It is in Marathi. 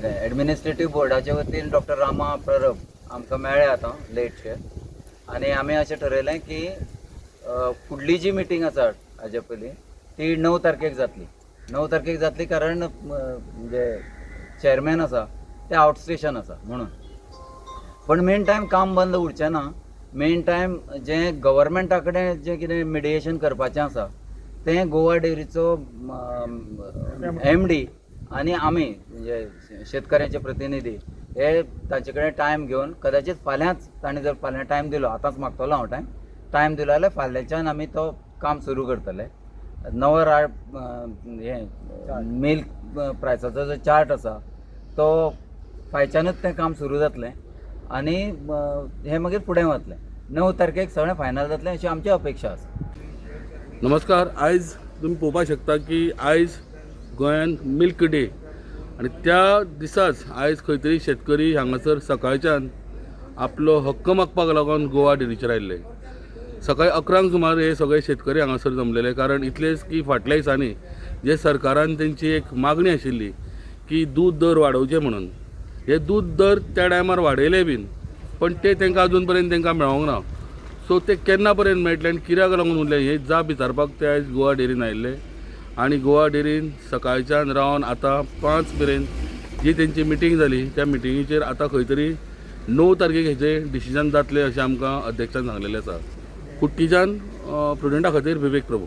एडमिनिस्ट्रेटिव्ह बोर्डाचे वतीन डॉक्टर रामा प्ररब आमकां मेळ्ळे आतां लेटशे आनी आमी अशें ठरयलें की फुडली जी मिटींग आसा हाजे पयलीं ती 9 तारखेक जातली. 9 तारखेक जातली कारण म्हणजे चेअरमॅन आसा ते आउट स्टेशन आसा म्हणून. पण मेन टायम काम बंद उरचें ना. मेन टायम जें गव्हर्मेंटा कडेन जें कितें मिडिएशन करपाचें आसा तें गोवा डेरीचो MD आनी आमी म्हणजे शेतकऱ्यांचे प्रतिनिधी हे ताचे कडेन टायम घेवन कदाचित फाल्यांच ताणें जर फाल्यां टायम दिलो, आतांच मागतलो हांव टायम दिलो जाल्यार फाल्यांच्यान आमी तो काम सुरू करतले. नवो हें मिल्क प्रायसाचो जो चार्ट आसा तो फायच्यानूच तें काम सुरू जातलें आनी हें मागीर फुडें वतलें. 9 तारखेक सगळें फायनल जातलें अशी आमची अपेक्षा आसा. नमस्कार. आयज तुम्ही पळोवपाक शकता की आयज गोंयांत मिल्क डे आनी त्या दिसाच आयज खंय तरी शेतकरी हांगासर सकाळच्यान आपलो हक्क मागपाक लागून गोवा डेरीचेर आयिल्ले. सकाळी 11 सुमार हे सगळे शेतकरी हांगासर जमलेले. कारण इतलेच की फाटल्या दिसांनी जे सरकारान तेंची एक मागणी आशिल्ली की दूद दर वाडोवचे म्हणून, हे दूद दर त्या टायमार वाडयले बीन पण ते तांकां अजून पर्यंत तांकां मेळोंक ना. सो ते केन्ना पर्यंत मेळटले आनी कित्याक लागून उरले हे जाप विचारपाक ते आयज गोवा डेरीन आयिल्ले. आनी गोवा डेरीन सकाळच्यान रावन आतां 5 मेरेन जी तेंची मिटींग जाली त्या मिटिंगेचेर आतां खंय तरी 9 तारखेक हेचें डिसिजन जातलें अशें आमकां अध्यक्षान सांगलेलें आसा. कुट्टीच्यान प्रुडंटा खातीर विवेक प्रभू.